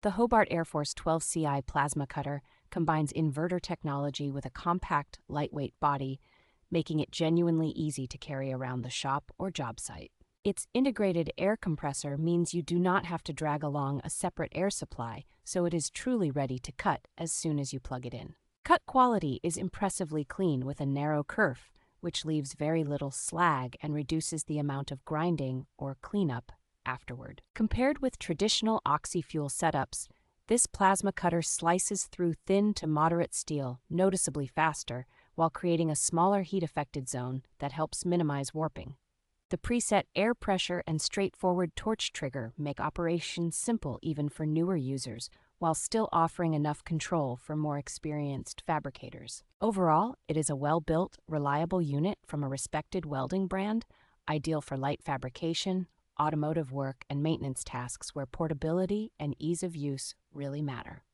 The Hobart Airforce 12ci plasma cutter combines inverter technology with a compact, lightweight body, making it genuinely easy to carry around the shop or job site. Its integrated air compressor means you do not have to drag along a separate air supply, so it is truly ready to cut as soon as you plug it in. Cut quality is impressively clean with a narrow kerf, which leaves very little slag and reduces the amount of grinding or cleanup afterward. Compared with traditional oxy-fuel setups, this plasma cutter slices through thin to moderate steel noticeably faster while creating a smaller heat-affected zone that helps minimize warping. The preset air pressure and straightforward torch trigger make operation simple even for newer users, while still offering enough control for more experienced fabricators. Overall, it is a well-built, reliable unit from a respected welding brand, ideal for light fabrication, automotive work, and maintenance tasks where portability and ease of use really matter.